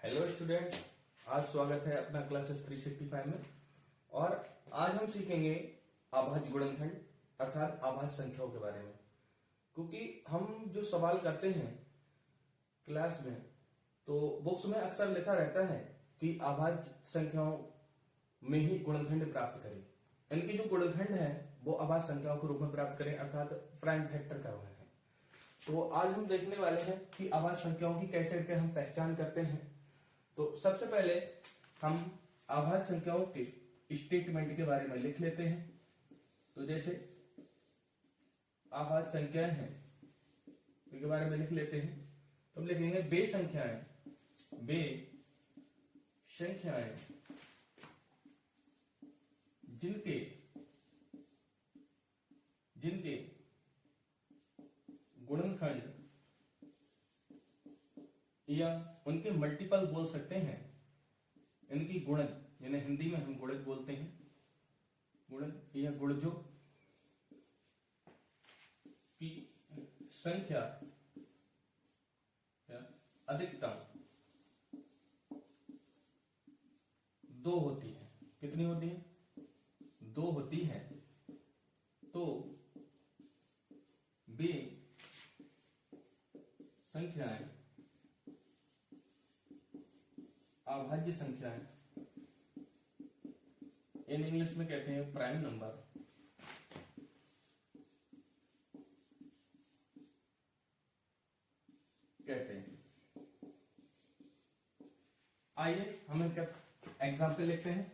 Hello student, आज स्वागत है अपना क्लासेस 365 में। और आज हम सीखेंगे अभाज्य गुणनखंड अर्थात अभाज्य संख्याओं के बारे में। क्योंकि हम जो सवाल करते हैं क्लास में, तो बुक्स में अक्सर लिखा रहता है कि अभाज्य संख्याओं में ही गुणनखंड प्राप्त करें। इनकी जो गुणनखंड है वो अभाज्य संख्याओं के रूप में प्राप्त करें अर्थात प्राइम फैक्टर करवाए हैं। तो आज हम देखने वाले हैं कि अभाज्य संख्याओं की कैसे करके हम पहचान करते हैं। तो सबसे पहले हम अभाज्य संख्याओं के स्टेटमेंट के बारे में लिख लेते हैं। तो जैसे अभाज्य संख्याएं हैं उनके बारे में लिख लेते हैं। तो हम लिखेंगे बे संख्याएं जिनके गुणनखंड या उनके मल्टीपल बोल सकते हैं। इनकी गुणन, यानी हिंदी में हम गुणज बोलते हैं, गुणन या गुणजों की संख्या या अधिकतम 2 होती है। कितनी होती है? 2 होती है। तो बे संख्याएं अभाज्य संख्याएं, इन इंग्लिश में कहते हैं प्राइम नंबर, कहते हैं। आइए हम इनका एग्जाम्पल लिखते हैं।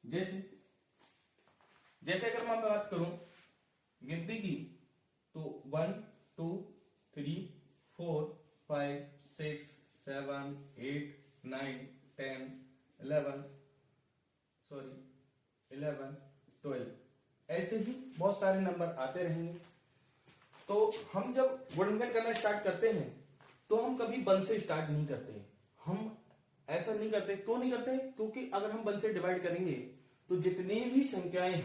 जैसे अगर मैं बात करूं गिनती की, तो 1 2 3 4 5 6 7 8 9 10 11 12 ऐसे ही बहुत सारे नंबर आते रहेंगे। तो हम जब गुणनखंड करना स्टार्ट करते हैं तो हम कभी 1 से स्टार्ट नहीं करते। हम ऐसा नहीं करते। क्यों नहीं करते? क्योंकि अगर हम 1 से डिवाइड करेंगे तो जितनी भी संख्याएं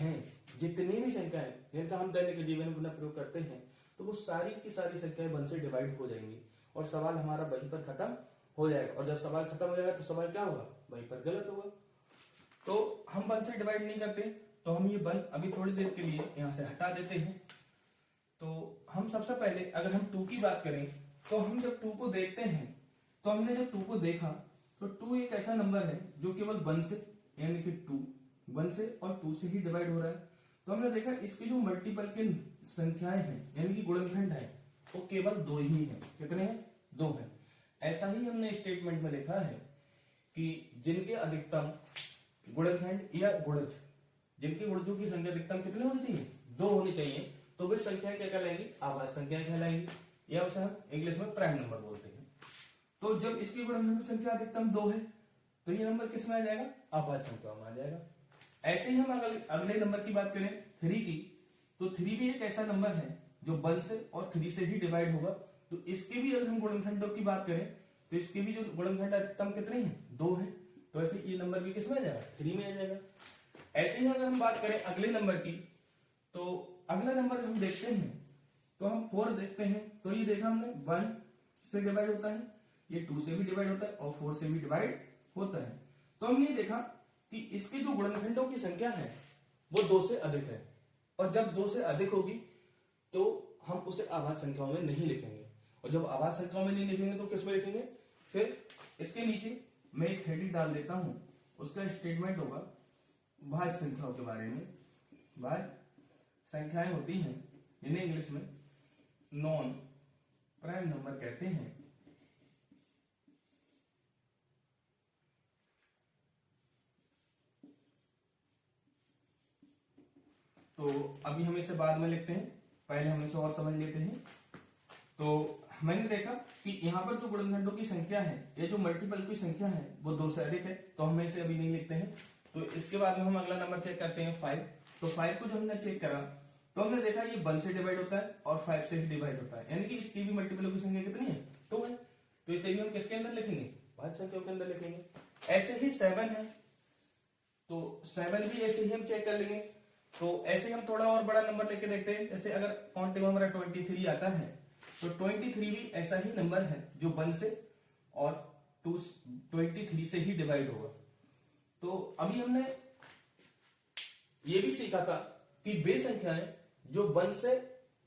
जिनका हम दैनिक जीवन में प्रयोग करते हैं, तो वो सारी की सारी संख्याएं 1 से डिवाइड हो जाएंगी और सवाल हमारा वहीं पर खत्म हो जाएगा। और जब सवाल खत्म हो जाएगा तो सवाल क्या होगा? वहीं पर गलत होगा। तो हम 1 से डिवाइड नहीं करते। तो हम ये 1 अभी थोड़ी देर के लिए यहां से हटा देते हैं। तो हम सबसे पहले अगर हम 2 की बात करें, तो हम जब 2 को देखते हैं, तो हमने जब 2 को देखा तो 2 एक ऐसा नंबर है जो केवल 1 से, यानी कि 1 से और 2 से ही डिवाइड हो रहा है। तो हमने देखा इसके जो मल्टीपल के संख्याएं हैं, यानी कि गुणनखंड है, वो केवल 2 ही है। कितने हैं? 2 है। ऐसा ही हमने स्टेटमेंट में लिखा है कि जिनके अधिकतम गुणनखंड या गुणज, जिनके गुणजों की संख्या अधिकतम कितनी होनी चाहिए? 2 होनी चाहिए। तो वे संख्याएं क्या कहलाएंगी? अभाज्य संख्याएं कहलाएंगी, या उसे हम इंग्लिश में प्राइम नंबर बोलते हैं। तो जब इसकी गुणनखंड संख्या अधिकतम 2 है, तो ये नंबर किस में आ जाएगा? अभाज्य संख्या में आ जाएगा। ऐसे ही हम अगले नंबर की बात करें 3 की, तो 3 भी एक ऐसा नंबर है जो 1 से और 3 से ही डिवाइड होगा। तो इसके भी अगर हम गुणनखंडों की बात करें, तो इसके भी जो गुणनखंड अधिकतम कितने हैं? 2 है। तो ऐसे ये नंबर भी किस में आ जाएगा? 3 में आ जाएगा। ऐसे ही अगर हम बात करें अगले नंबर की, तो अगला नंबर हम देखते हैं, तो हम 4 देखते हैं। तो ये देखा हमने 1 से डिवाइड होता है, ये 2 से भी डिवाइड होता है और 4 से भी डिवाइड होता है। तो हमने देखा कि इसके जो गुणनखंडों की संख्या है वो 2 से अधिक है। और जब 2 से अधिक होगी तो हम उसे अभाज्य संख्याओं में नहीं लिखेंगे। और जब अभाज्य संख्याओं में नहीं लिखेंगे तो किस में लिखेंगे? फिर इसके नीचे मैं एक हेडिंग डाल देता हूं, उसका स्टेटमेंट होगा भाज्य संख्याओं के बारे में। भाज्य संख्याएं होती हैं, इन्हें इंग्लिश में नॉन प्राइम नंबर कहते हैं। तो अभी हम इसे बाद में लिखते हैं, पहले हम इसे और समझ लेते हैं। तो मैंने देखा कि यहाँ पर जो गुणनखंडों की संख्या है, ये जो मल्टीपल की संख्या है, वो 2 से अधिक है। तो हम इसे अभी नहीं लिखते हैं। तो इसके बाद में हम अगला नंबर चेक करते हैं 5। तो 5 को जो हमने चेक करा, तो हमने देखा ये 1 से डिवाइड होता है और 5 से ही डिवाइड होता है, यानी कि इसकी भी मल्टीपल की संख्या कितनी है? 2 है। तो इसे भी हम किसके अंदर लिखेंगे? भाज्य संख्याओं के अंदर लिखेंगे। ऐसे ही 7 है, तो 7 भी ऐसे ही हम चेक कर लेंगे। तो ऐसे हम थोड़ा और बड़ा नंबर लेके देखते हैं। जैसे अगर काउंटिंग में हमारा 23 आता है, तो 23 भी ऐसा ही नंबर है जो 1 से और 23 से ही डिवाइड होगा। तो अभी हमने ये भी सीखा था कि बे संख्याएं जो 1 से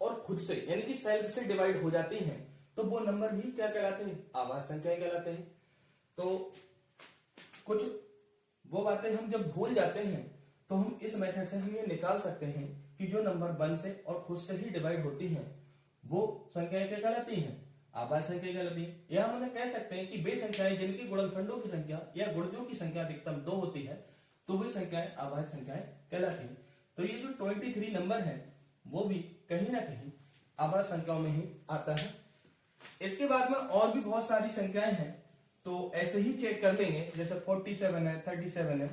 और खुद से यानी कि सेल्फ से डिवाइड हो जाती हैं तो वो नंबर भी क्या कहलाते हैं, आभाज्य संख्याएं कहलाते हैं। तो कुछ वो बातें हम जब भूल जाते हैं तो हम इस मेथड से हम ये निकाल सकते हैं कि जो नंबर 1 से और खुद से ही डिवाइड होती हैं वो संख्याएं क्या कहलाती हैं, आभाज्य संख्या कहलाती है। या हम उन्हें कह सकते हैं कि वे संख्याएं जिनकी गुणनखंडों की संख्या या गुणजों की संख्या अधिकतम 2 होती है तो वे संख्याएं आभाज्य संख्याएं कहलाती हैं। तो ये जो 23 नंबर है वो भी कहीं ना कहीं आभाज्य संख्याओं में ही आता है। इसके बाद में और भी बहुत सारी संख्याएं हैं तो ऐसे ही चेक कर लेंगे, जैसे 47 है, 37 है,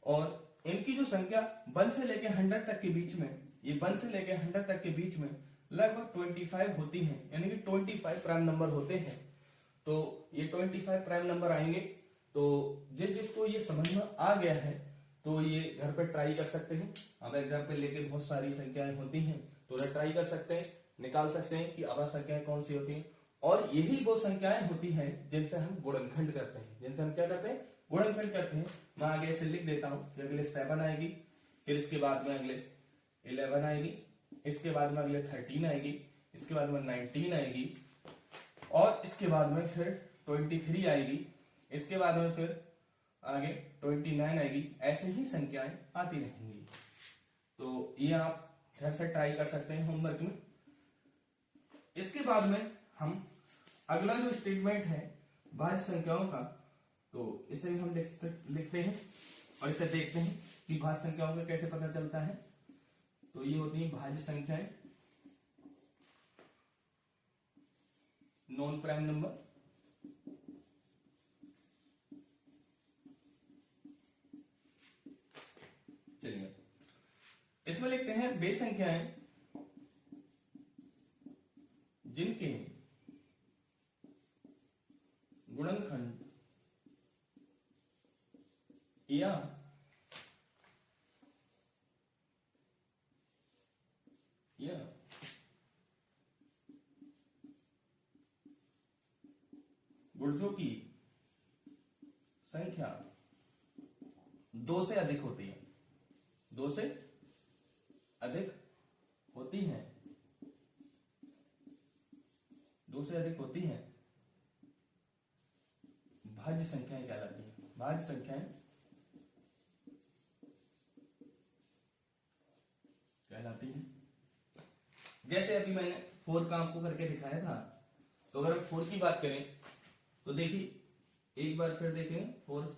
और इनकी जो संख्या 1 से लेके 100 तक के बीच में, ये 1 से लेके 100 तक के बीच में लगभग 25 होती हैं, यानी कि 25 प्राइम नंबर होते हैं। तो ये 25 प्राइम नंबर आएंगे। तो जिसको ये समझ में आ गया है तो ये घर पे ट्राई कर सकते हैं। अब एग्जाम्पल लेके बहुत सारी संख्याएं होती हैं तो उन्हें ट्राई कर सकते हैं, निकाल सकते हैं कि आभाज्य संख्याएं कौन सी होती हैं। और यही वो संख्याएं होती हैं जिनसे हम गुणनखंड करते हैं, जिनसे हम क्या करते हैं, गुणनखंड करते हैं। मैं आगे ऐसे लिख देता हूं कि अगले 7 आएगी, फिर इसके बाद में अगले 11 आएगी, इसके बाद में अगले 13 आएगी, इसके बाद में 19 आएगी, और इसके बाद में फिर 23 आएगी, इसके बाद में फिर आगे 29 आएगी। ऐसे ही संख्याएं आती रहेंगी। तो ये आप घर से ट्राई कर सकते हैं होमवर्क में। इसके बाद में हम अगला जो स्टेटमेंट है भाज्य संख्याओं का, तो इसे भी हम लिखते हैं और इसे देखते हैं कि भाज्य संख्याओं का कैसे पता चलता है। तो ये होती है भाज्य संख्याएं, नॉन प्राइम नंबर। चलिए इसमें लिखते हैं वे संख्याएं जिनके गुणनखंड या गुणजों की संख्या 2 से अधिक होती है, 2 से अधिक होती है, 2 से अधिक होती है, भाज्य संख्याएं कहलाती हैं। भाज्य संख्याएं कहलाती हैं। जैसे अभी मैंने 4 का आपको करके दिखाया था, तो अगर हम 4 की बात करें तो देखिए एक बार फिर देखें, 4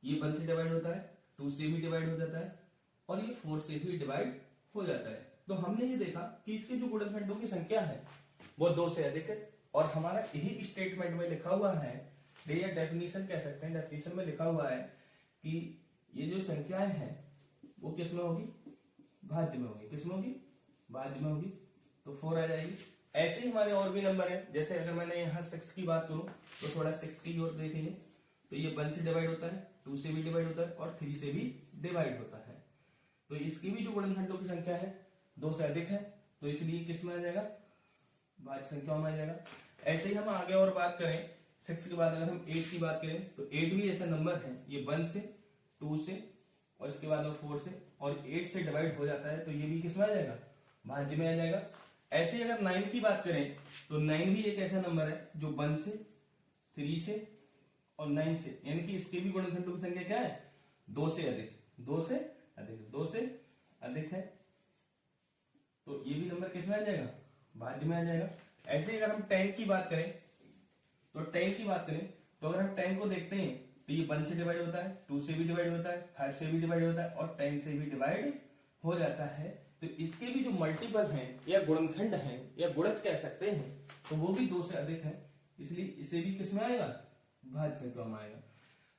ये 1 से डिवाइड होता है, 2 से भी डिवाइड हो जाता है, और ये 4 से भी डिवाइड हो जाता है। तो हमने ये देखा कि इसके जो गुणनखंडों की संख्या है वो 2 से अधिक है, और हमारा यही स्टेटमेंट में लिखा हुआ है, या डेफिनेशन कह सकते हैं, डेफिनेशन में लिखा हुआ है कि ये जो संख्याएं हैं वो किस में होगी, भाज्य में होगी। किस में होगी, भाज्य में होगी। तो 4 आ जाएगी। ऐसे ही हमारे और भी नंबर है, जैसे अगर मैंने यहाँ 6 की बात करूं तो थोड़ा 6 की ओर देखेंगे तो ये 1 से डिवाइड होता है, 2 से भी डिवाइड होता है, और 3 से भी डिवाइड होता है। तो इसकी भी जो गुणनखंडों की संख्या है 2 से अधिक है, तो इसलिए किस में आ जाएगा, भाज्य संख्याओं में आ जाएगा। ऐसे ही हम आगे और बात करें, 6 के बाद अगर हम 8 की बात करें तो 8 भी ऐसा नंबर है, ये 1 से, 2 से, और इसके बाद 4 से, और 8 से डिवाइड हो जाता है, तो ये भी किस में आ जाएगा, भाज्य में आ जाएगा। ऐसे ही अगर 9 की बात करें तो 9 भी एक ऐसा नंबर है जो 1 से, 3 से और 9 से, यानी कि इसके भी गुणनखंडों की संख्या क्या है, 2 से अधिक, 2 से अधिक, 2 से अधिक है। तो ये भी नंबर किस में आ जाएगा, भाज्य में आ जाएगा। ऐसे ही अगर हम 10 की बात करें तो 10 की बात करें तो अगर हम 10 को देखते हैं तो ये 1 से डिवाइड होता है, 2 से भी डिवाइड होता है, 5 से भी डिवाइड होता है, और 10 से भी डिवाइड हो जाता है। तो इसके भी जो मल्टीपल हैं या गुणनखंड हैं या गुणज कह सकते हैं, तो वो भी 2 से अधिक है, इसलिए इसे भी किस में आएगा, भाज्य संख्या में आएगा।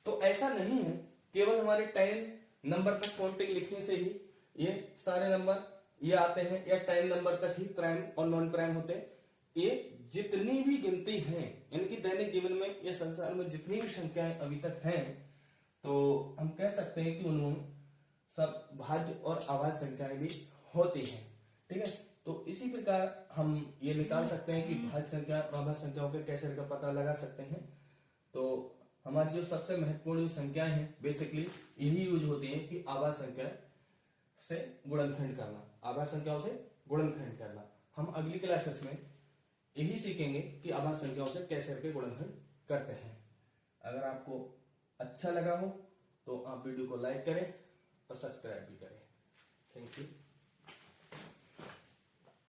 तो ऐसा नहीं है केवल हमारे 10 नंबर तक काउंटिंग लिखने से ही ये सारे नंबर ये आते हैं, या 10 नंबर तक ही प्राइम और नॉन प्राइम होते हैं। ये जितनी भी गिनती है इनकी दैनिक जीवन में या संसार में जितनी भी संख्याएं अभी तक हैं, तो हम कह सकते हैं कि उनमें सब भाज्य और अभाज्य संख्याएं भी होती हैं। ठीक है, तो इसी प्रकार हम ये निकाल सकते हैं कि भाज्य संख्या और अभाज्य संख्याओं के कैसे का पता लगा सकते हैं। तो हमारी जो सबसे महत्वपूर्ण संख्याएं हैं बेसिकली यही यूज होती हैं कि आवाज संख्या से गुणनखंड करना, आवाज संख्याओं से गुणनखंड करना। हम अगली क्लासेस में यही सीखेंगे कि आवाज संख्याओं से कैसे करके गुणनखंड करते हैं। अगर आपको अच्छा लगा हो तो आप वीडियो को लाइक करें और सब्सक्राइब भी करें। Thank you.